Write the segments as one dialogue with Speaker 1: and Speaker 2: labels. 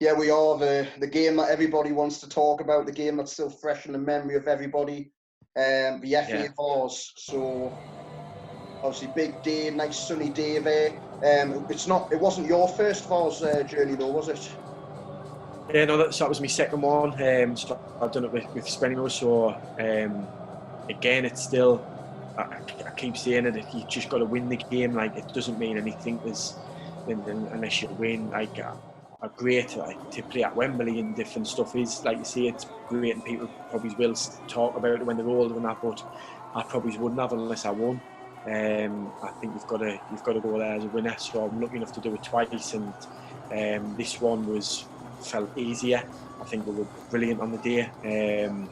Speaker 1: Yeah, we are the game that everybody wants to talk about, the game that's still fresh in the memory of everybody. The FA VASE. So obviously big day, nice sunny day there. It wasn't your first VASE journey though, was it?
Speaker 2: Yeah, no, that was my second one. So I've done it with Spenino. So again, it's still, I keep saying it, you just got to win the game. Like, it doesn't mean anything unless you win. Like, great to play at Wembley and different stuff is, like you say, it's great, and people probably will talk about it when they're older and that, but I probably wouldn't have unless I won. I think you've got to go there as a winner. So I'm lucky enough to do it twice, and this one felt easier. I think we were brilliant on the day, and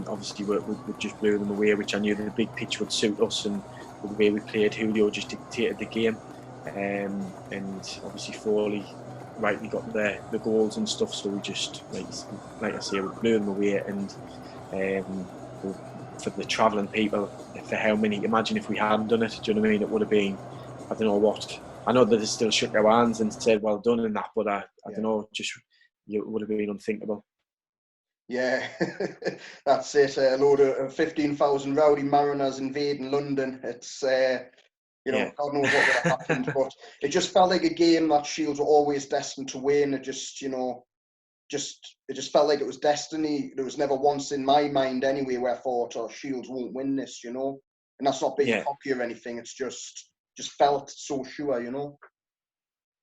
Speaker 2: obviously we just blew them away, which I knew the big pitch would suit us, and the way we played, Julio just dictated the game, and obviously Foley rightly got the goals and stuff. So we just, like I say, we blew them away, and for the travelling people, for how many, imagine if we hadn't done it, do you know what I mean? It would have been, I don't know what, I know that they still shook their hands and said well done in that, but I don't know, it would have been unthinkable.
Speaker 1: Yeah, that's it. A load of 15,000 rowdy Mariners invading London. It's God knows what would have happened, but it just felt like a game that Shields were always destined to win. It just felt like it was destiny. There was never once in my mind anyway where I thought, oh, Shields won't win this, and that's not being cocky or anything. It's just felt so sure,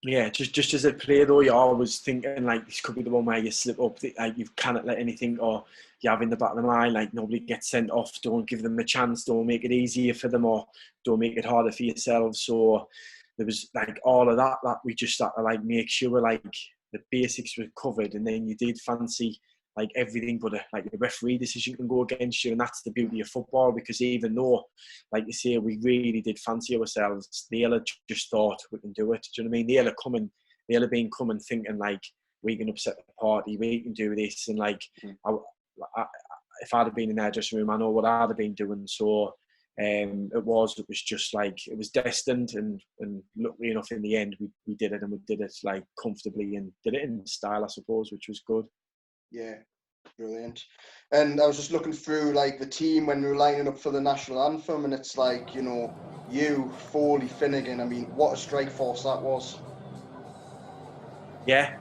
Speaker 2: Yeah, just as a player though, you're always thinking like this could be the one where you slip up, like you cannot let anything, or you have in the back of the mind like nobody gets sent off, don't give them a chance, don't make it easier for them, or don't make it harder for yourselves. So there was like all of that we just had to like make sure like the basics were covered, and then you did fancy like everything but a referee decision can go against you, and that's the beauty of football, because even though, like you say, we really did fancy ourselves, they'll have just thought we can do it. Do you know what I mean? They'll have been coming thinking like we can upset the party, we can do this, and like if I'd have been in their dressing room, I know what I'd have been doing. So it was just like it was destined, and luckily enough in the end we did it, and we did it like comfortably and did it in style, I suppose, which was good.
Speaker 1: Yeah, brilliant. And I was just looking through like the team when we were lining up for the national anthem, and it's like, you, Foley, Finnegan, I mean, what a strike force that was.
Speaker 2: Yeah,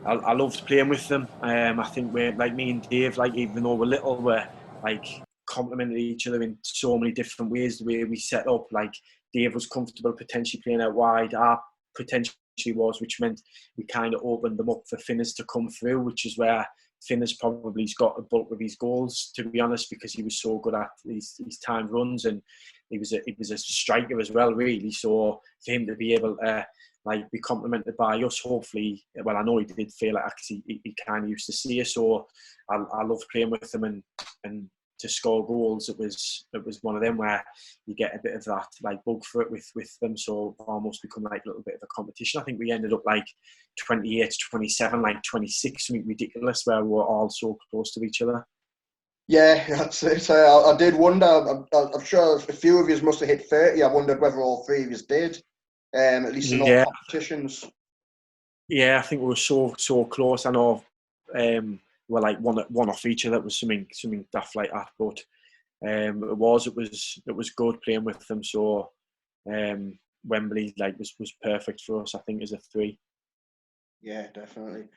Speaker 2: I loved playing with them. I think we're like me and Dave, like even though we're little, we're like complemented each other in so many different ways. The way we set up, like Dave was comfortable potentially playing out wide, I potentially was, which meant we kind of opened them up for Finners to come through, which is where Finners probably's got a bulk of his goals, to be honest, because he was so good at his time runs, and he was a striker as well, really. So for him to be able to like be complimented by us, hopefully, well, I know he did feel like actually he kind of used to see us. So I loved playing with him, and to score goals, it was one of them where you get a bit of that like bug for it with them, so almost become like a little bit of a competition. I think we ended up like 28, 27, like 26, something ridiculous, where we were all so close to each other.
Speaker 1: Yeah, that's it. I did wonder, I'm sure a few of you must have hit 30. I wondered whether all three of you did, at least in all competitions.
Speaker 2: Yeah, I think we were so close. I know we're like one off each other. It was something daft like that, but it was good playing with them. So Wembley like was perfect for us, I think, as a 3.
Speaker 1: Yeah, definitely.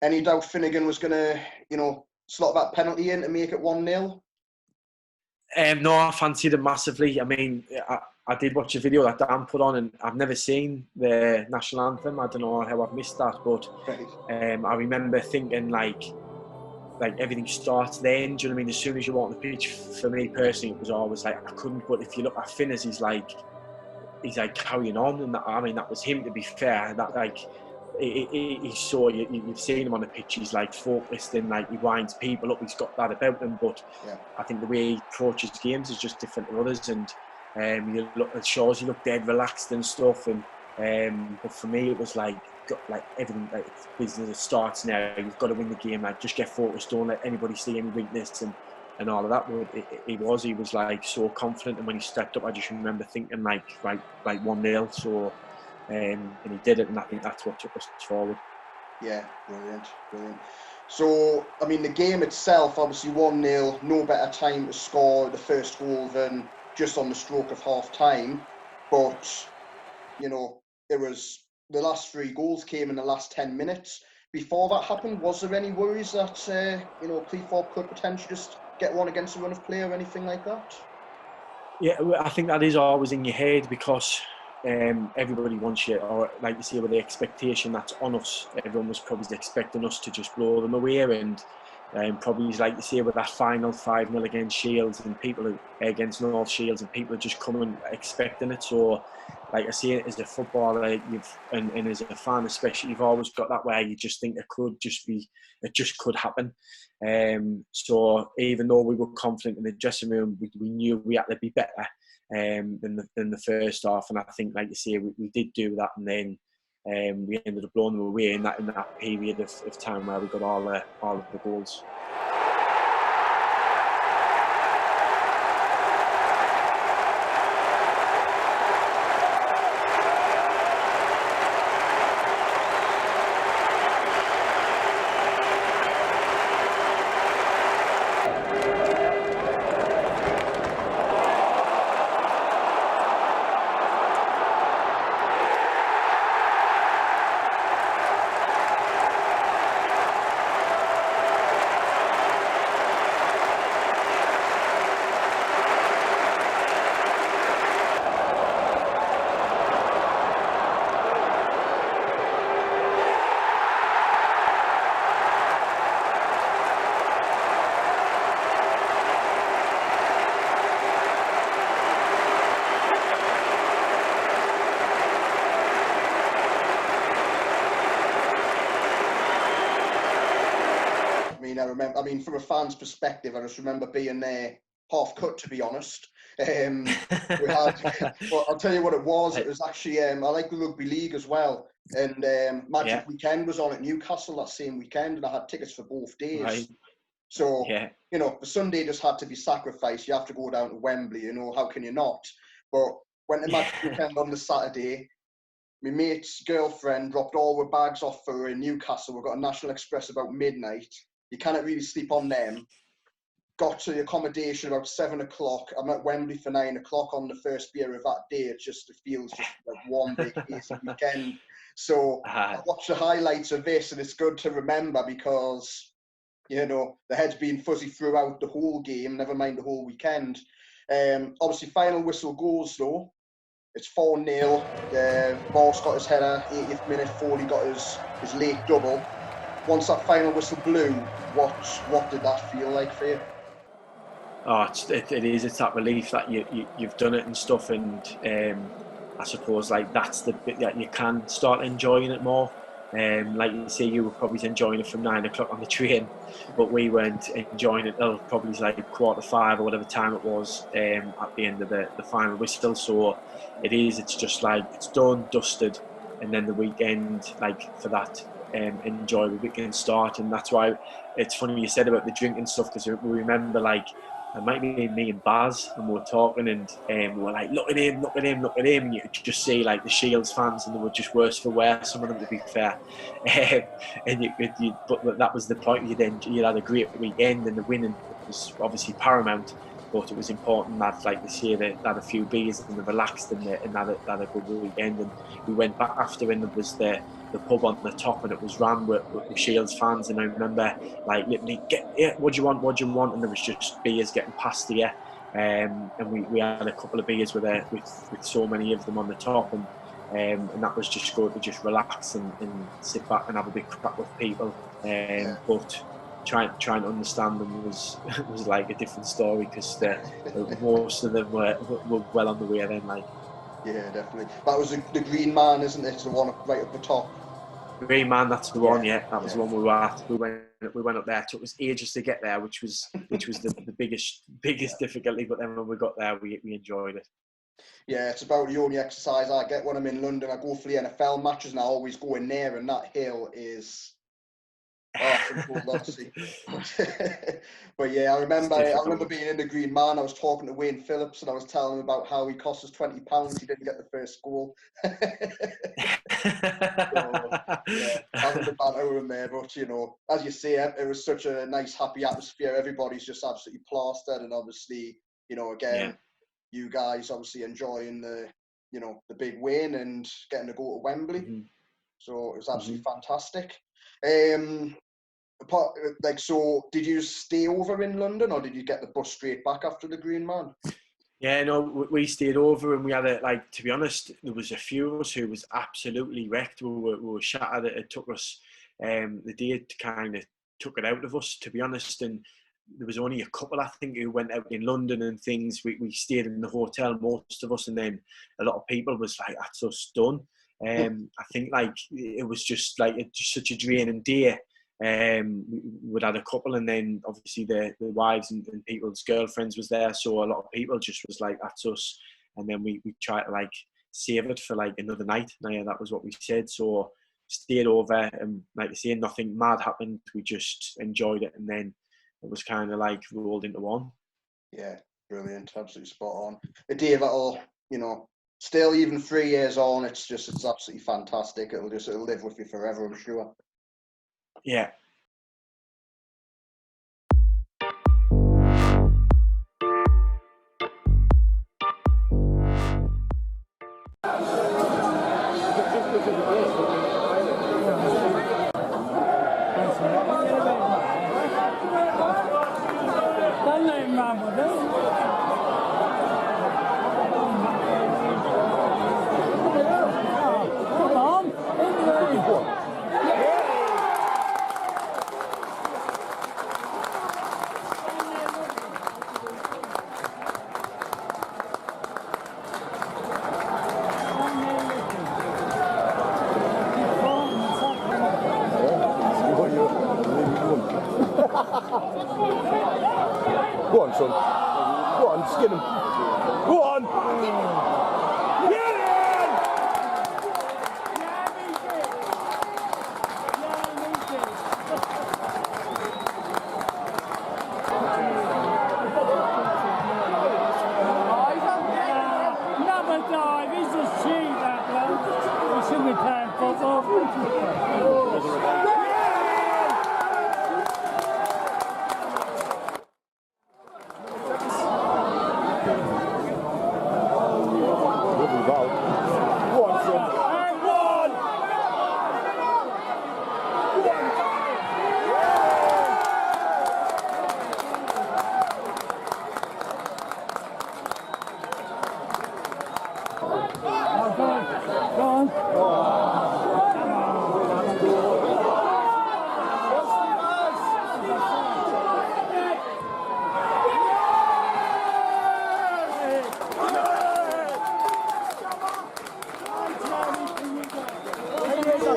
Speaker 1: Any doubt Finnegan was gonna, slot that penalty in to make it 1-0?
Speaker 2: No, I fancied it massively. I mean, I did watch a video that Dan put on, and I've never seen the national anthem. I don't know how I've missed that, but I remember thinking like everything starts then. Do you know what I mean? As soon as you walk on the pitch, for me personally, it was always like I couldn't. But if you look at Finners, he's like carrying on, and I mean that was him. To be fair, that like he's so you've seen him on the pitch. He's like focused and like he winds people up. He's got that about him. But I think the way he approaches games is just different to others. And you look at shows, you look dead relaxed and stuff. And but for me, it was like everything, like business starts now. You've got to win the game. Like just get focused. Don't let anybody see any weakness and all of that. But he was like so confident, and when he stepped up, I just remember thinking like 1-0. So and he did it, and I think that's what took us forward.
Speaker 1: Yeah, brilliant, brilliant. So, I mean, the game itself, obviously 1-0, no better time to score the first goal than just on the stroke of half time. But, you know, it was the last 3 goals came in the last 10 minutes. Before that happened, was there any worries that, you know, Cleethorpes could potentially just get one against a run of play or anything like that?
Speaker 2: Yeah, I think that is always in your head because everybody wants you, or like you say, with the expectation that's on us. Everyone was probably expecting us to just blow them away, and probably, like you say, with that final 5-0 against Shields and people against North Shields, and people are just coming expecting it. So, like I say, as a footballer, and as a fan especially, you've always got that where you just think it just could happen. So even though we were confident in the dressing room, we knew we had to be better than the first half. And I think, like you say, we did do that, and then we ended up blowing them away in that period of time where we got all of the goals.
Speaker 1: I mean, from a fan's perspective, I just remember being there half cut, to be honest. We had, well, I'll tell you what it was. It was actually, I like the rugby league as well. And Magic Weekend was on at Newcastle that same weekend, and I had tickets for both days.
Speaker 2: Right.
Speaker 1: So, you know, the Sunday just had to be sacrificed. You have to go down to Wembley, you know, how can you not? But went to Magic Weekend on the Saturday. My mate's girlfriend dropped all her bags off for her in Newcastle. We got a National Express about midnight. You cannot really sleep on them. Got to the accommodation about 7 o'clock. I'm at Wembley for 9 o'clock on the first beer of that day. It feels just like one big easy weekend. So I watch the highlights of this, and it's good to remember because, you know, the head's been fuzzy throughout the whole game, never mind the whole weekend. Obviously, final whistle goes though. It's 4-0. Morse got his header, 80th minute. Foley got his late double. Once that final whistle blew, what did that feel like for you?
Speaker 2: Oh, it is. It's that relief that you've done it and stuff, and I suppose like that's the bit that you can start enjoying it more. Like you say, you were probably enjoying it from 9 o'clock on the train, but we weren't enjoying it till probably like 4:45 or whatever time it was at the end of the final whistle. So it's just like it's done, dusted, and then the weekend, like for that enjoy the weekend start. And that's why it's funny you said about the drinking stuff, because we remember like it might be me and Baz, and we were talking, and we were like, look at him, and you could just see like the Shields fans, and they were just worse for wear, some of them, to be fair. And but that was the point. You had a great weekend, and the winning was obviously paramount, but it was important that, like they say, that a few beers and they relaxed and had a good weekend. And we went back after, and there was the pub on the top, and it was ran with Shields fans. And I remember like literally, what do you want, and there was just beers getting passed here, and we had a couple of beers with so many of them on the top, and that was just good to just relax and sit back and have a big crack with people. But trying to understand them was like a different story, because most of them were well on the way then. Like,
Speaker 1: yeah, definitely. That was the Green Man, isn't it? The one right up the top.
Speaker 2: Green Man, that's the one. Yeah, that was the one we were at. We went up there. It took us ages to get there, which was the biggest difficulty. But then when we got there, we enjoyed it.
Speaker 1: Yeah, it's about the only exercise I get when I'm in London. I go for the NFL matches, and I always go in there, and that hill is but yeah, I remember being in the Green Man. I was talking to Wayne Phillips, and I was telling him about how he cost us £20. He didn't get the first goal. So, yeah, having the banter in there, but as you say, it was such a nice, happy atmosphere. Everybody's just absolutely plastered, and obviously, again, you guys obviously enjoying the big win and getting to go to Wembley.
Speaker 2: Mm-hmm.
Speaker 1: So it was absolutely fantastic. So did you stay over in London, or did you get the bus straight back after the Green Man?
Speaker 2: Yeah, no, we stayed over, and we had to be honest, there was a few of us who was absolutely wrecked. We were shattered. It took us, the day kind of took it out of us, to be honest. And there was only a couple, I think, who went out in London and things. We stayed in the hotel, most of us, and then a lot of people was like, that's us done. I think it was just such a draining day. We'd had a couple, and then obviously the wives and people's girlfriends was there, so a lot of people just was like, that's us. And then we tried to save it for another night. Now, that was what we said. So stayed over, and like I say, nothing mad happened. We just enjoyed it, and then it was kind of rolled into one.
Speaker 1: Yeah, brilliant, absolutely spot on. A day that'll, still even 3 years on, it's absolutely fantastic. It'll live with you forever, I'm sure.
Speaker 2: Yeah.
Speaker 3: Go on, son. Go on, skin him. Go on! Get in!
Speaker 4: Another dive, he's just cheap, that bloke. He shouldn't be playing football.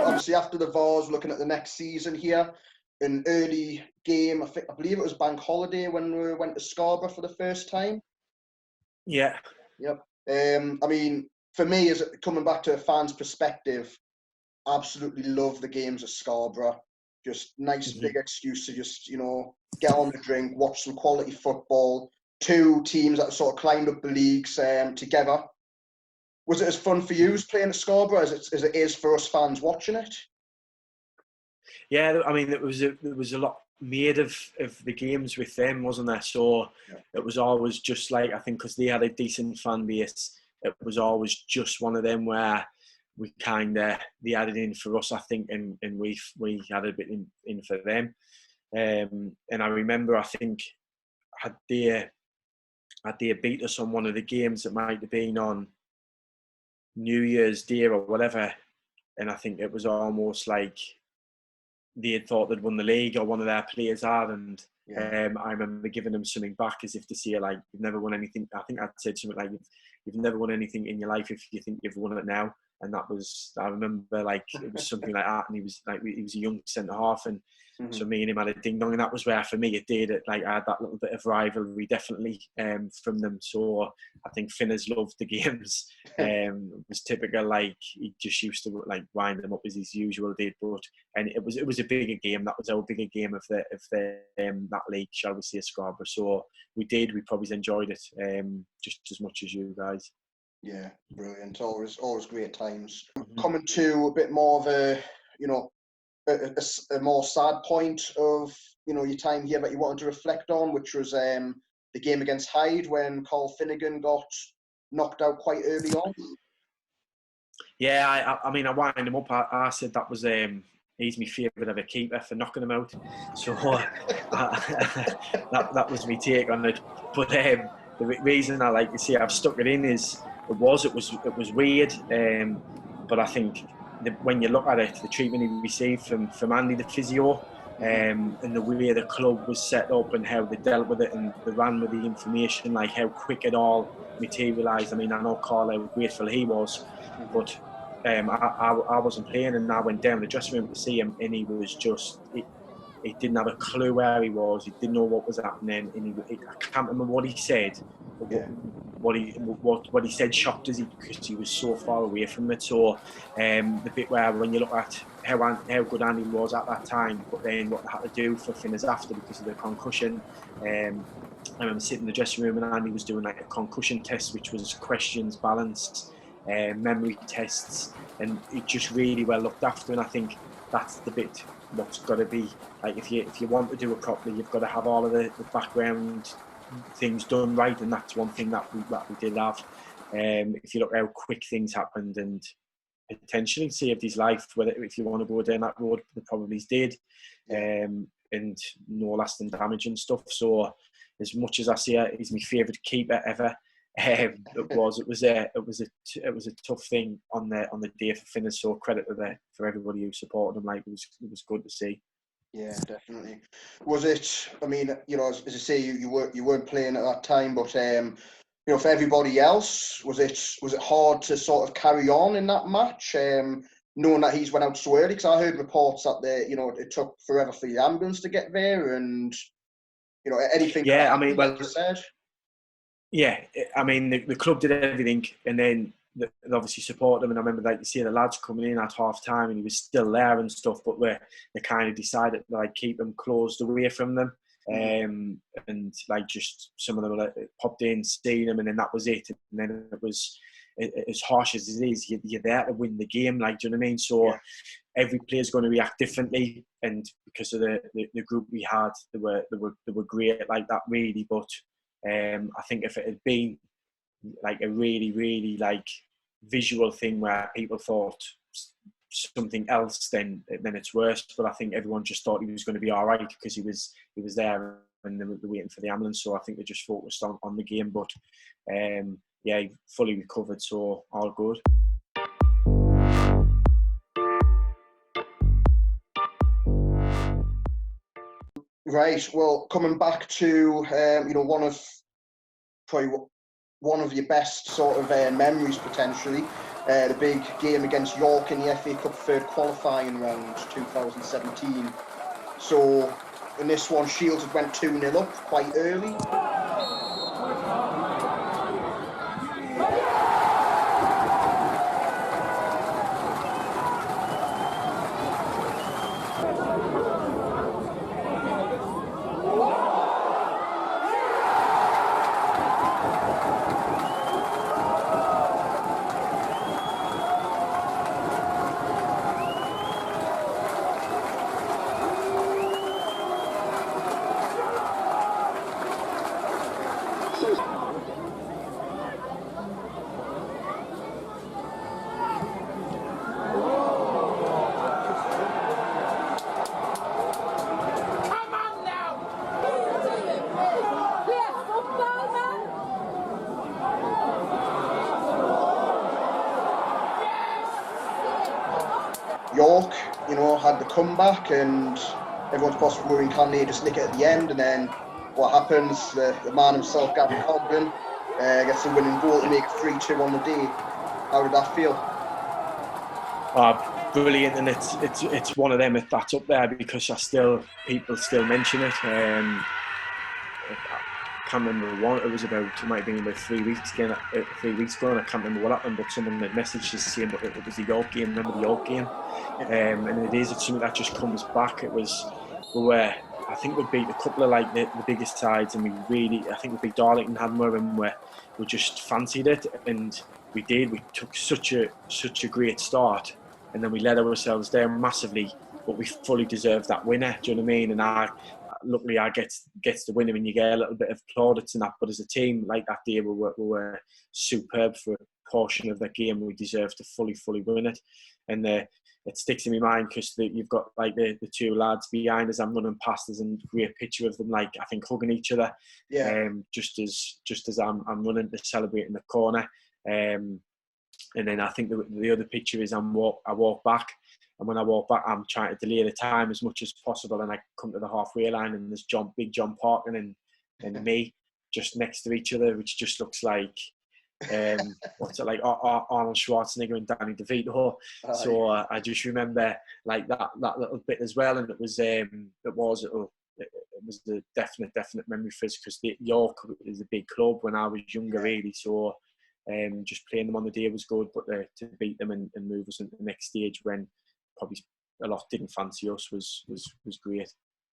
Speaker 1: Obviously, after the VASE, looking at the next season here, an early game, I believe it was bank holiday when we went to Scarborough for the first time.
Speaker 2: Yeah.
Speaker 1: Yep. I mean, for me, as coming back to a fan's perspective, absolutely love the games at Scarborough. Just nice big excuse to just, get on the drink, watch some quality football. Two teams that sort of climbed up the leagues together. Was it as fun for you as playing at Scarborough as it is for us fans watching it?
Speaker 2: Yeah, I mean, there was a lot made of the games with them, wasn't there? So It was always just I think because they had a decent fan base, it was always just one of them where we they had it in for us, I think, and we had a bit in for them. And I remember, I think, had they beat us on one of the games that might have been on New Year's Day or whatever, and I think it was almost like they had thought they'd won the league, or one of their players had, and I remember giving them something back as if to say, you've never won anything. I think I'd said something like, you've never won anything in your life if you think you've won it now. And that was, I remember, it was something like that. And he was a young centre half, and so me and him had a ding dong, and that was where for me it did it. I had that little bit of rivalry definitely from them. So I think Finners loved the games. It was typical, he just used to wind them up as his usual did. And it was a bigger game. That was our bigger game of that league, shall we say, Scarborough. So we probably enjoyed it just as much as you guys.
Speaker 1: Yeah, brilliant. Always great times.
Speaker 2: Mm-hmm.
Speaker 1: Coming to a bit more of a, you know, a more sad point of, you know, your time here that you wanted to reflect on, which was the game against Hyde when Carl Finnegan got knocked out quite early on.
Speaker 2: Yeah, I mean, I wind him up. I said that was he's my favourite ever keeper for knocking him out. So that was my take on it. But the reason I like to say I've stuck it in is it was weird. But I think when you look at it, the treatment he received from Andy the physio, and the way the club was set up and how they dealt with it and they ran with the information, like how quick it all materialised. I mean, I know Carl how grateful he was, but I wasn't playing, and I went down the dressing room to see him, and he was just he didn't have a clue where he was. He didn't know what was happening, and I can't remember what he said.
Speaker 1: Yeah.
Speaker 2: What he said shocked us because he was so far away from it. So the bit where when you look at how good Andy was at that time, but then what they had to do for Finners after because of the concussion. I remember sitting in the dressing room and Andy was doing like a concussion test, which was questions, balance, memory tests, and it just really well looked after. And I think that's the bit what's got to be like if you want to do it properly, you've got to have all of the background things done right, and that's one thing that we did have. If you look how quick things happened and potentially saved his life, whether if you want to go down that road, they probably did, and no lasting damage and stuff. So as much as I say he's my favourite keeper ever, it was a tough thing on the day for Finners. So credit for everybody who supported him. Like it was good to see.
Speaker 1: Yeah, definitely. Was it? I mean, you know, as I say, you weren't playing at that time, but you know, for everybody else, was it hard to sort of carry on in that match, knowing that he's went out so early? Because I heard reports that you know, it took forever for the ambulance to get there, and you know, anything.
Speaker 2: Yeah, I mean, well,
Speaker 1: like you said.
Speaker 2: Yeah, I mean, the club did everything, and then they obviously supported him. And I remember, like you see, the lads coming in at half time, and he was still there and stuff. But they kind of decided to like keep him closed away from them, and like just some of them like, popped in, seen him, and then that was it. And then it was as harsh as it is. You're there to win the game, like, do you know what I mean? So every player's going to react differently, and because of the group we had, they were great like that, really, but. I think if it had been like a really, really like visual thing where people thought something else, then it's worse. But I think everyone just thought he was going to be all right because he was there and they were waiting for the ambulance. So I think they just focused on the game. But he fully recovered, so all good.
Speaker 1: Right. Well, coming back to you know, one of your best sort of memories potentially, the big game against York in the FA Cup third qualifying round 2017. So in this one, Shields had went 2-0 up quite early. York, you know, had the comeback and everyone's possibly worrying can they just nick it at the end, and then what happens, the man himself, Gavin Cogdon, gets the winning goal to make it 3-2 on the day. How did that feel?
Speaker 2: Brilliant, and it's one of them that's up there because people still mention it. I can't remember what it was about. It might have been about 3 weeks ago. And I can't remember what happened, but someone had messaged us saying, but it was the York game. Remember the York game? And it's something that just comes back. I think we beat a couple of like the biggest sides, and I think we beat Darlington, Hadmore, and we just fancied it, and we did. We took such a great start, and then we let ourselves down massively, but we fully deserved that winner. Do you know what I mean? And luckily I gets the winner, and you get a little bit of plaudits and that. But as a team, like that day, we were superb for a portion of that game. We deserved to fully win it, and it sticks in my mind because you've got like the two lads behind us. I'm running past us, and great picture of them, like I think hugging each other.
Speaker 1: Yeah.
Speaker 2: Just as I'm running to celebrate in the corner. And then I think the other picture is I walk back, and when I walk back, I'm trying to delay the time as much as possible, and I come to the halfway line, and there's Big John Parkin and me just next to each other, which just looks like what's it like Arnold Schwarzenegger and Danny DeVito. So I just remember like that little bit as well, and it was a definite memory for us, because York is a big club when I was younger, really. So just playing them on the day was good, but to beat them and move us into the next stage when probably a lot didn't fancy us was great.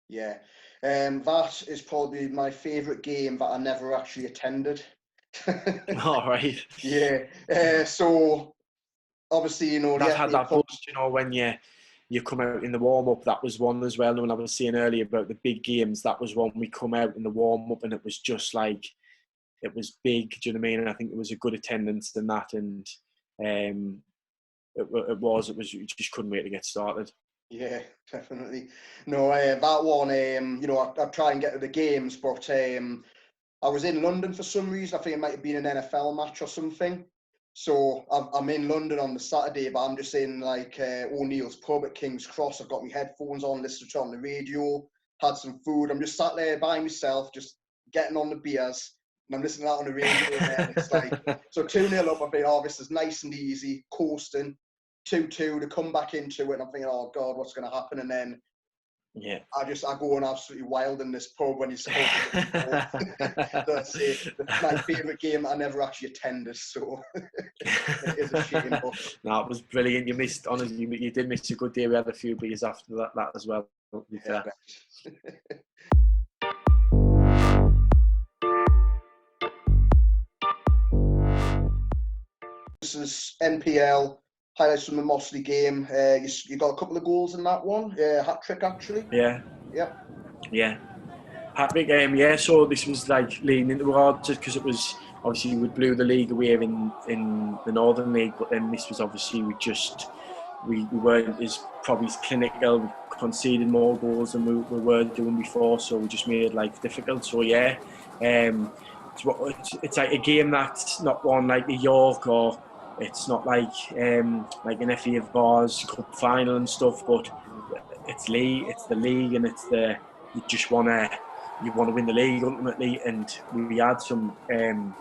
Speaker 1: Yeah, that is probably my favourite game that I never actually attended.
Speaker 2: All right.
Speaker 1: Yeah. So obviously, you know,
Speaker 2: that had that buzz, you know, when you come out in the warm up. That was one as well. When I was saying earlier about the big games, that was one we come out in the warm up, and it was just like, it was big. Do you know what I mean? And I think it was a good attendance in that, and you just couldn't wait to get started.
Speaker 1: Yeah, definitely. No, that one, you know, I try and get to the games, but I was in London for some reason. I think it might have been an NFL match or something. So I'm in London on the Saturday, but I'm just in like O'Neill's pub at King's Cross. I've got my headphones on, listening to it on the radio, had some food. I'm just sat there by myself, just getting on the beers, and I'm listening to that on the radio. And it's like, so 2-0 up, I've been, this is nice and easy, coasting. 2-2 to come back into it, and I'm thinking, oh God, what's going to happen? And then I go on absolutely wild in this pub when you score. That's my favourite game I never actually attended, so it is a shame. But
Speaker 2: no, it was brilliant. You missed, honestly, you did miss a good day. We had a few beers after that as well.
Speaker 1: This is NPL. Highlights from the Mossley game. You got a couple of goals in that one. Hat trick, actually.
Speaker 2: Yeah.
Speaker 1: Yep.
Speaker 2: Yeah. Hat trick. Yeah. So this was like leaning into hard, just because it was obviously we blew the league away in the Northern League, but then this was obviously we weren't as probably as clinical. We conceded more goals than we were doing before, so we just made life difficult. So yeah, it's like a game that's not one like the York, or it's not like an FA VASE Cup final and stuff, but it's the league, and you want to win the league ultimately. And we had some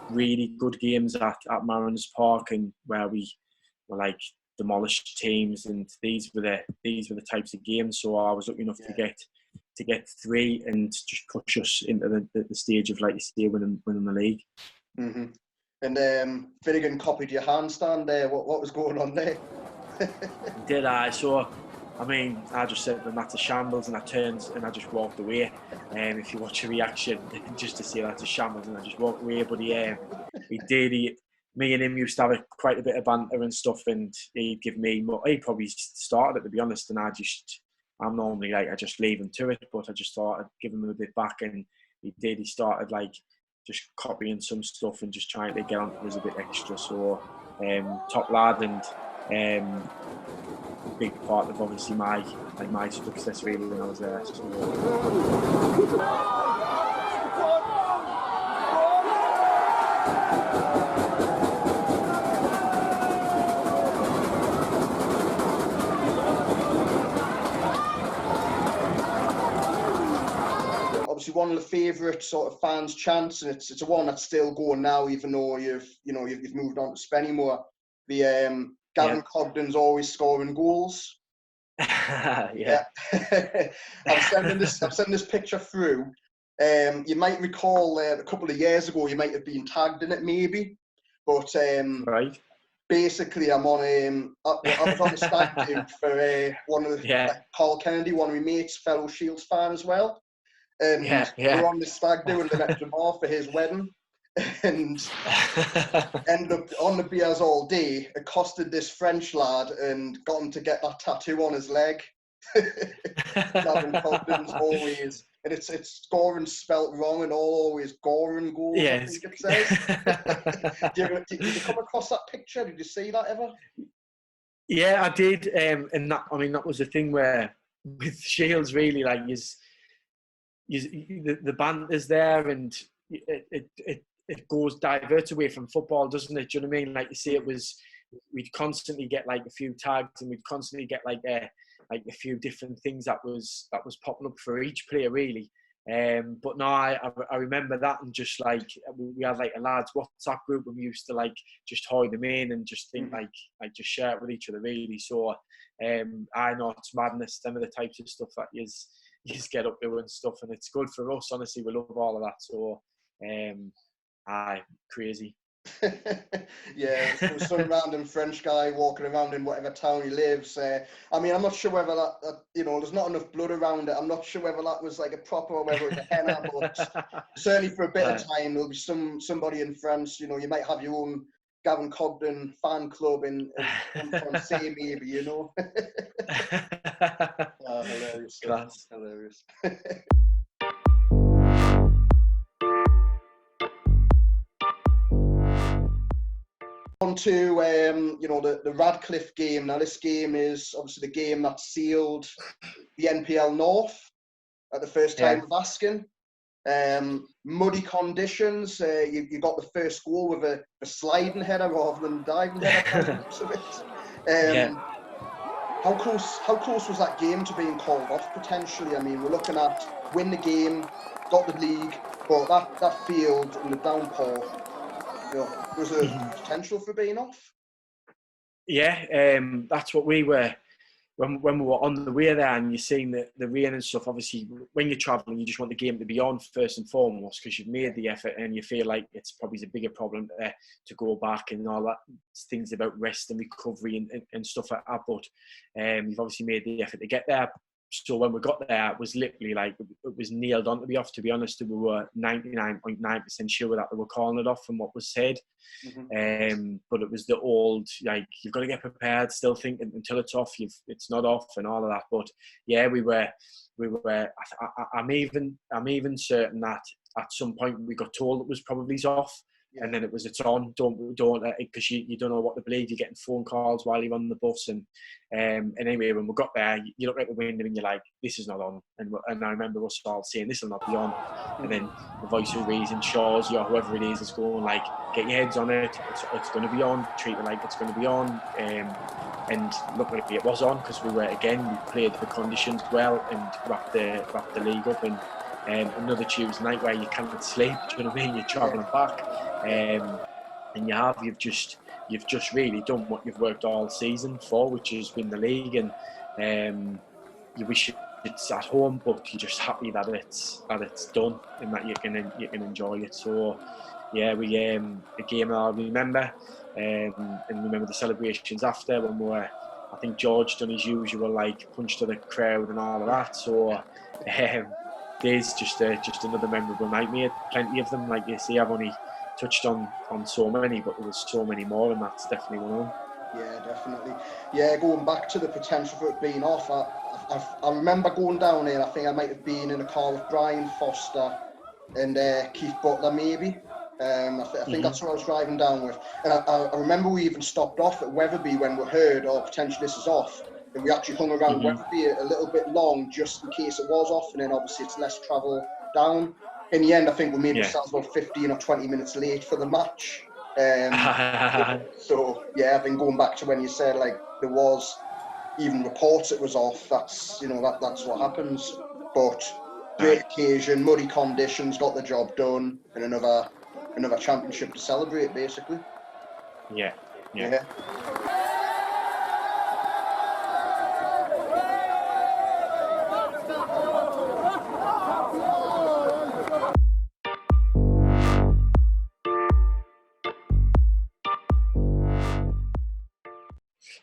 Speaker 2: really good games at Mariners Park, and where we were like demolished teams, and these were the types of games. So I was lucky enough to get 3 and just push us into the stage of, like you say, winning the league.
Speaker 1: Mm-hmm. And Finnegan copied your handstand there. What was going on there?
Speaker 2: Did I? So, I mean, I just said that's a shambles, and I turned and I just walked away. If you watch a reaction, just to say that's a shambles, and I just walked away. But he did. Me and him used to have quite a bit of banter and stuff, and he'd give me more. He probably started it, to be honest, and I'm normally like, I just leave him to it, but I just started giving him a bit back, and he did. He started like just copying some stuff and just trying to get on to us a bit extra. So top lad, and a big part of obviously my success really when I was there.
Speaker 1: Obviously, one of the favourite sort of fans' chants, and it's a one that's still going now, even though you've moved on to Spennymoor. The Gavin Cogdon's always scoring goals.
Speaker 2: Yeah.
Speaker 1: I'm sending this picture through. You might recall a couple of years ago, you might have been tagged in it, maybe. But
Speaker 2: right.
Speaker 1: Basically, I was on the stag do for one of the Carl Kennedy, one of my mates, fellow Shields fan as well. and
Speaker 2: yeah.
Speaker 1: we're on the stag do and they left him off for his wedding, and ended up on the beers all day, accosted this French lad and got him to get that tattoo on his leg. Gavin Cogdon's always, and it's scoring spelt wrong and always Goran goals,
Speaker 2: Yeah,
Speaker 1: I think it says. Did you come across that picture? Did you see that ever?
Speaker 2: Yeah, I did, and that, I mean, that was the thing where with Shields, really, like, the banter's there, and it goes diverts away from football, doesn't it? Do you know what I mean? Like you say, we'd constantly get like a few tags, and we'd constantly get like a few different things that was popping up for each player, really. But no, I remember that, and just like we had like a lads WhatsApp group, and we used to like just hide them in and just think like just share it with each other, really. So I know it's madness. Some of the types of stuff that you get up to and stuff, and it's good for us. Honestly, we love all of that. So crazy.
Speaker 1: Yeah, there's some random French guy walking around in whatever town he lives. I mean, I'm not sure whether that there's not enough blood around it. I'm not sure whether that was like a proper or whether it was a henna, but certainly for a bit of time there'll be somebody in France. You might have your own Gavin Cogdon fan club in Francais, maybe. Hilarious.
Speaker 2: Class.
Speaker 1: Hilarious. On to the Radcliffe game. Now this game is obviously the game that sealed the NPL North at the first time of asking. Muddy conditions. You got the first goal with a sliding header rather than diving header. How close was that game to being called off potentially? I mean, we're looking at win the game, got the league, but that field in the downpour, was there potential for being off?
Speaker 2: Yeah, that's what we were when we were on the way there, and you're seeing the rain and stuff. Obviously, when you're travelling, you just want the game to be on first and foremost, because you've made the effort, and you feel like it's probably a bigger problem to go back and all that things about rest and recovery and stuff like that. But you've obviously made the effort to get there. So when we got there, it was literally like it was nailed on to be off. To be honest, we were 99.9% sure that they were calling it off from what was said. But it was the old, like, you've got to get prepared, still thinking until it's off, it's not off and all of that. But yeah, we were. I'm even certain that at some point we got told it was probably off. And then it's on. Don't because you don't know what to believe. You're getting phone calls while you're on the bus, and anyway, when we got there, you look at the window and you're like, "This is not on." And I remember us all saying, "This will not be on." And then the voice of reason, Shaw's, whoever it is going like, "Get your heads on it. It's going to be on. Treat it like it's going to be on." And luckily it was on, because we played the conditions well and wrapped the league up. And another Tuesday night where you can't sleep, do you know what I mean? You're travelling back, and you've just really done what you've worked all season for, which is win the league. And you wish it's at home, but you're just happy that it's done and that you can enjoy it. So yeah, we the game I'll remember, and remember the celebrations after when we were. I think George done his usual like punch to the crowd and all of that. So. There's just another memorable night, mate. Plenty of them, like you say. I've only touched on so many, but there was so many more, and that's definitely one of them.
Speaker 1: Yeah, definitely. Yeah, going back to the potential for it being off, I remember going down there. I think I might have been in a car with Brian Foster and Keith Butler, maybe. I think that's what I was driving down with. And I remember we even stopped off at Wetherby when we heard, potentially this is off. And we actually hung around Wetherby a little bit long just in case it was off, and then obviously it's less travel down. In the end, I think we made ourselves about 15 or 20 minutes late for the match. So yeah, I've been going back to when you said like there was even reports it was off. That's that's what happens. But great occasion, muddy conditions, got the job done, and another championship to celebrate, basically.
Speaker 2: Yeah.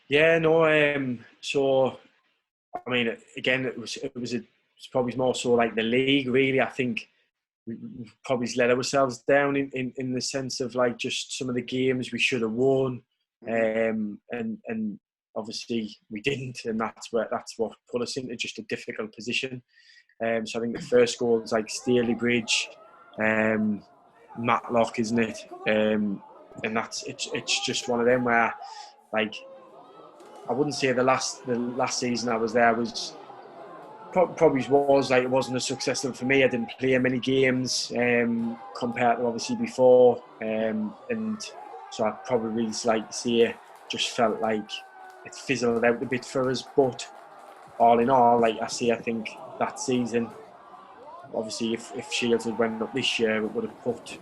Speaker 2: Yeah, no. So, I mean, again, it was a it's probably more so like the league. Really, I think we've probably let ourselves down in the sense of like just some of the games we should have won, and obviously we didn't, and that's what put us into just a difficult position. So I think the first goal is like Staley Bridge, Matlock, isn't it? And that's it's just one of them where, like, I wouldn't say the last season I was there was probably was like, it wasn't as successful for me. I didn't play many games compared to obviously before, and so I probably like to say just felt like it fizzled out a bit for us. But all in all, like I think that season, obviously if Shields had went up this year,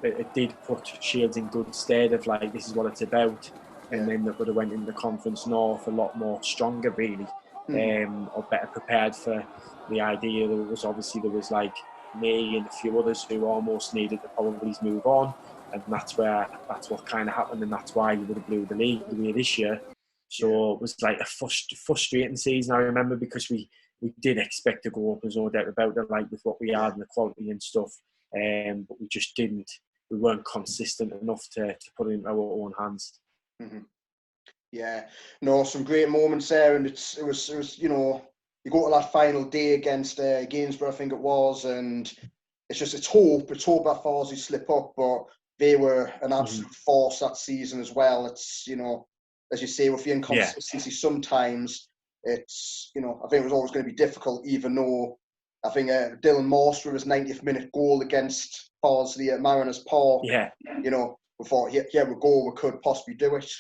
Speaker 2: it did put Shields in good stead of like, this is what it's about. And then they would have went in the Conference North a lot more stronger, really, or better prepared for the idea. There was like me and a few others who almost needed to probably move on, and that's what kind of happened, and that's why you would have blew the league the way this year. So it was like a frustrating season, I remember, because we did expect to go up, there's no doubt about it, like with what we had and the quality and stuff, but we just didn't. We weren't consistent enough to put it in our own hands.
Speaker 1: Yeah, no, some great moments there, and it was you know, you go to that final day against Gainsborough, I think it was, and it's hope that Farsley slip up, but they were an absolute force that season as well. It's, you know, as you say, with the inconsistency, sometimes it's, you know, I think it was always going to be difficult, even though I think Dylan Morse with his 90th minute goal against Farsley at Mariners Park, you know, we thought, we could possibly do it.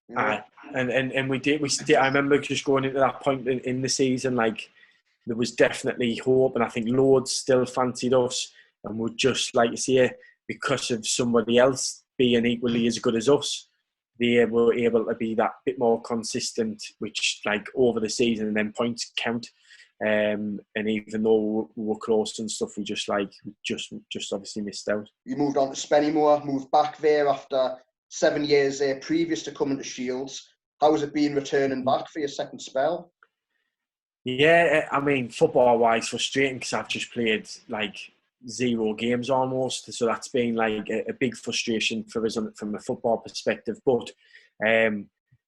Speaker 1: You know?
Speaker 2: And we did. I remember just going into that point in the season, like there was definitely hope, and I think Lords still fancied us, and would just like to see it because of somebody else being equally as good as us. They were able to be that bit more consistent, which like over the season, and then points count. And even though we were close and stuff, we just obviously missed out.
Speaker 1: You moved on to Spennymoor, moved back there after 7 years there previous to coming to Shields. How has it been returning back for your second spell?
Speaker 2: Yeah, I mean, football-wise, frustrating because I've just played like 0 games almost. So that's been like a big frustration for us from a football perspective. But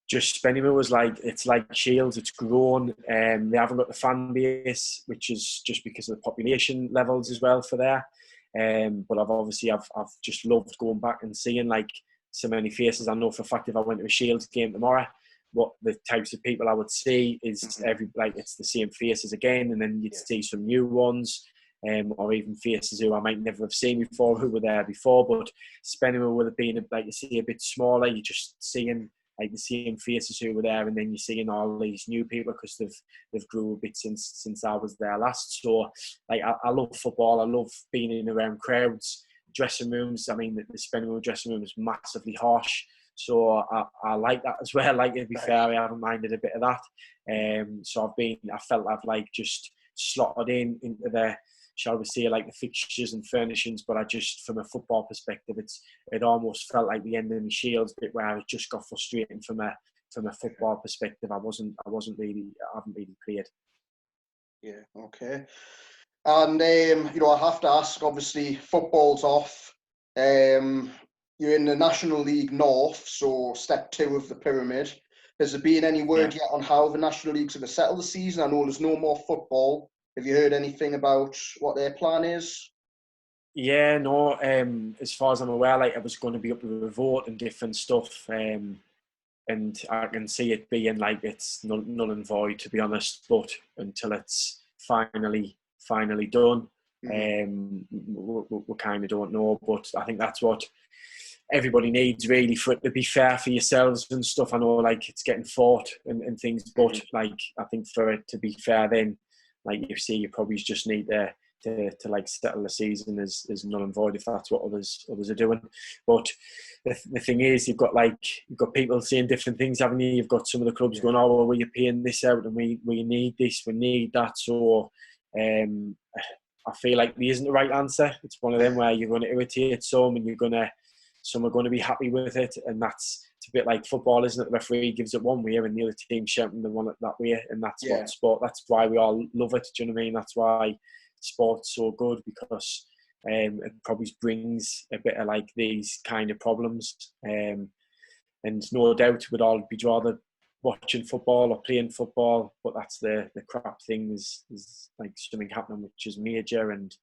Speaker 2: just Spennymoor was like, it's like Shields, it's grown. They haven't got the fan base, which is just because of the population levels as well for there. But I've just loved going back and seeing like so many faces. I know for a fact if I went to a Shields game tomorrow, what the types of people I would see is it's the same faces again, and then you'd see some new ones, or even faces who I might never have seen before who were there before. But Spennymoor would have been like you see a bit smaller. You're just seeing like the same faces who were there, and then you're seeing all these new people because they've grew a bit since I was there last. So like I love football. I love being in around crowds. Dressing rooms, I mean, the Spennymoor dressing room is massively harsh, so I like that as well. Like, to be fair, I haven't minded a bit of that. So I felt I've like just slotted into the, shall we say, like the fixtures and furnishings. But I just, from a football perspective, it almost felt like the end of the Shields bit where it just got frustrating from a football perspective. I haven't really played.
Speaker 1: Yeah. Okay. And, you know, I have to ask, obviously, football's off. You're in the National League North, so step 2 of the pyramid. Has there been any word yet on how the National League's going to settle the season? I know there's no more football. Have you heard anything about what their plan is?
Speaker 2: Yeah, no. As far as I'm aware, like, it was going to be up to a vote and different stuff. And I can see it being like it's null and void, to be honest. But until it's finally done, we kind of don't know. But I think that's what everybody needs, really, for it to be fair for yourselves and stuff. I know, like, it's getting fought and things, but like, I think for it to be fair, then, like you see, you probably just need to like settle the season as null and void if that's what others are doing. But the thing is, you've got people saying different things, haven't you? You've got some of the clubs going, oh, well, we're paying this out and we need this, we need that. So I feel like there isn't the right answer. It's one of them where you're going to irritate some and some are going to be happy with it, and that's, to a bit like football, isn't it? The referee gives it one way and the other team shouting they want it that way, and that's what sport. That's why we all love it. Do you know what I mean? That's why sport's so good, because it probably brings a bit of like these kind of problems. And no doubt we'd all be rather watching football or playing football, but that's the crap thing is like something happening which is major, and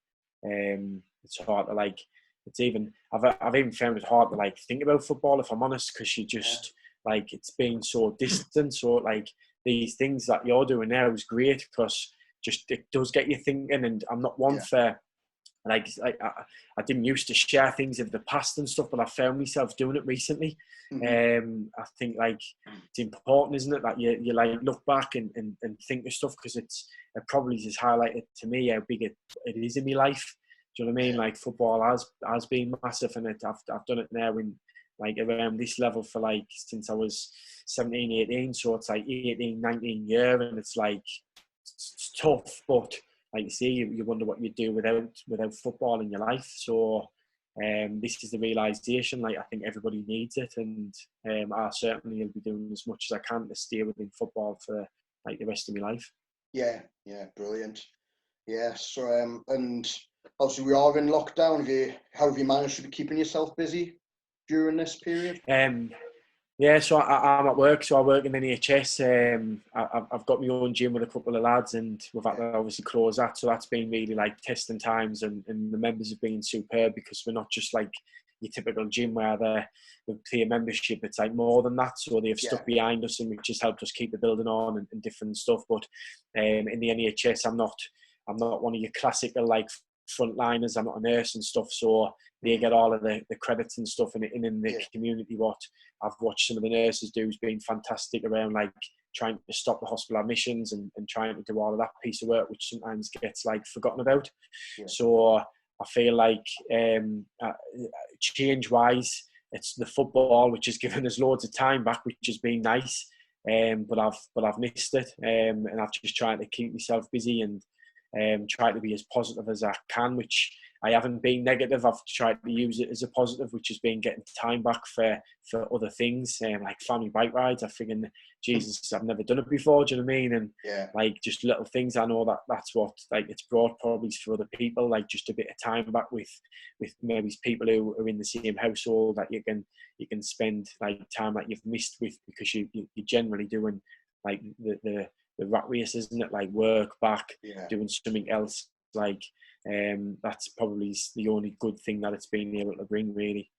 Speaker 2: it's hard to like. It's even I've even found it hard to like think about football, if I'm honest, because you just like it's been so distant. So like these things that you're doing now is great, because just it does get you thinking. And I'm not one for like I didn't used to share things of the past and stuff, but I found myself doing it recently. I think like it's important, isn't it, that you like look back and think of stuff, because it probably has highlighted to me how big it is in my life. Do you know what I mean? Like football has been massive, and I've done it now in like around this level for like since I was 17, 18. So it's like 18, 19 years, and it's like it's tough, but like you see, you wonder what you'd do without football in your life. So this is the realisation. Like I think everybody needs it, and I certainly will be doing as much as I can to stay within football for like the rest of my life. Yeah, brilliant. Yeah, so and obviously we are in lockdown. How have you managed to be keeping yourself busy during this period? Yeah, so I'm at work. So I work in the NHS. I've got my own gym with a couple of lads, and we've had to obviously close that. So that's been really like testing times, and the members have been superb, because we're not just like your typical gym where they pay a membership. It's like more than that. So they've stuck behind us, and which has helped us keep the building on and different stuff. But in the NHS, I'm not one of your classical like frontliners. I'm not a nurse and stuff, so they get all of the credits and stuff. And in the community, what I've watched some of the nurses do has been fantastic around like trying to stop the hospital admissions and trying to do all of that piece of work, which sometimes gets like forgotten about. So I feel like change wise, it's the football which has given us loads of time back, which has been nice. But I've missed it, and I've just tried to keep myself busy and try to be as positive as I can, which I haven't been negative. I've tried to use it as a positive, which has been getting time back for other things, like family bike rides. I figured, Jesus, I've never done it before. Do you know what I mean? And like just little things. I know that's what like it's brought probably for other people, like just a bit of time back with maybe people who are in the same household that you can spend like time that you've missed with, because you're generally doing like the rat race, isn't it? Like work back, doing something else. Like that's probably the only good thing that it's been able to bring, really.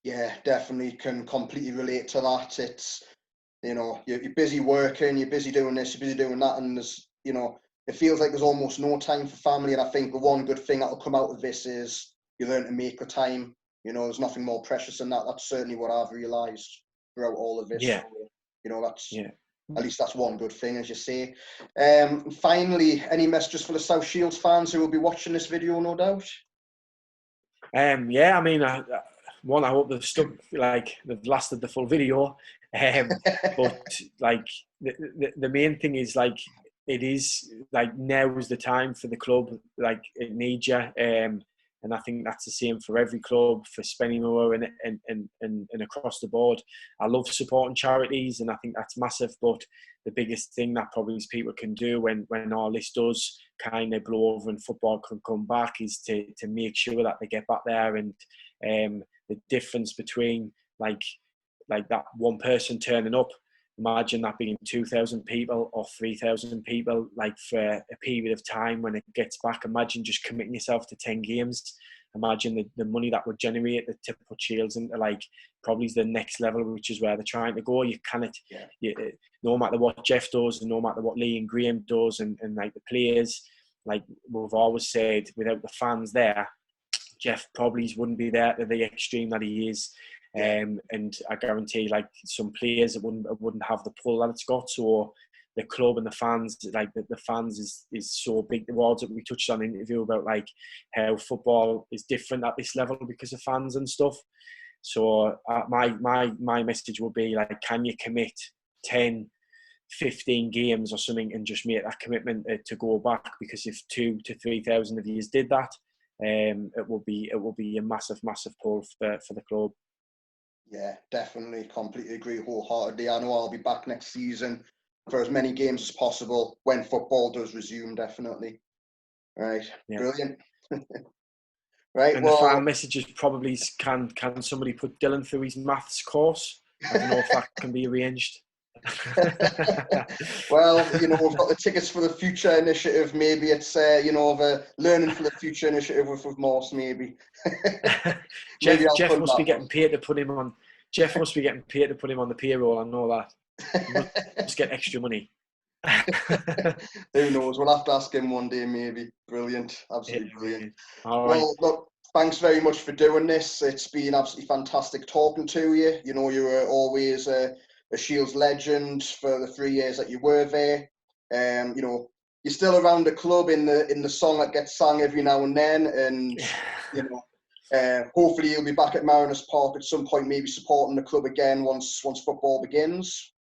Speaker 2: Yeah, definitely can completely relate to that. It's, you know, you're busy working, you're busy doing this, you're busy doing that, and there's, you know, it feels like there's almost no time for family. And I think the one good thing that will come out of this is you learn to make the time. You know, there's nothing more precious than that. That's certainly what I've realised throughout all of this. So, you know, that's at least that's one good thing, as you say. Finally, any messages for the South Shields fans who will be watching this video, no doubt? I mean, I hope they've stuck, like they've lasted the full video. But like the main thing is like it is like now is the time for the club. Like it needs you. And I think that's the same for every club, for Spennymoor and across the board. I love supporting charities, and I think that's massive. But the biggest thing that probably people can do when all this does kind of blow over and football can come back is to make sure that they get back there. And the difference between like that one person turning up, imagine that being 2,000 people or 3,000 people, like for a period of time when it gets back. Imagine just committing yourself to 10 games. Imagine the money that would generate to put Shields into like probably the next level, which is where they're trying to go. You cannot, no matter what Jeff does and no matter what Lee and Graham does and like the players, like we've always said, without the fans there, Jeff probably wouldn't be there to the extreme that he is. And I guarantee like some players it wouldn't have the pull that it's got. So the club and the fans, like the fans is so big towards it. We touched on an interview about like how football is different at this level because of fans and stuff. So my message would be like, can you commit 10, 15 games or something and just make that commitment to go back? Because if 2,000 to 3,000 of you did that, it will be a massive pull for the club.
Speaker 1: Yeah, definitely. Completely agree wholeheartedly. I know I'll be back next season for as many games as possible when football does resume, definitely. Right.
Speaker 2: Yeah.
Speaker 1: Brilliant. Right.
Speaker 2: And the final message is probably, can somebody put Dylan through his maths course? I don't know if that can be arranged.
Speaker 1: Well, you know, we've got the tickets for the future initiative. Maybe it's you know, the learning for the future initiative with Morse. Maybe.
Speaker 2: Jeff must be getting paid to put him on. Jeff must be getting paid to put him on the payroll. I know that. He must get extra money.
Speaker 1: Who knows? We'll have to ask him one day, maybe. Brilliant, absolutely brilliant.
Speaker 2: All
Speaker 1: well,
Speaker 2: right.
Speaker 1: Look, thanks very much for doing this. It's been absolutely fantastic talking to you. You know, you were always a Shields legend for the 3 years that you were there. You know, you're still around the club in the song that gets sung every now and then, and you know, hopefully you'll be back at Mariners Park at some point, maybe supporting the club again once football begins.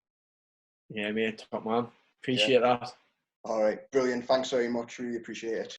Speaker 2: Yeah, mate, top man. Appreciate that.
Speaker 1: All right, brilliant. Thanks very much. Really appreciate it.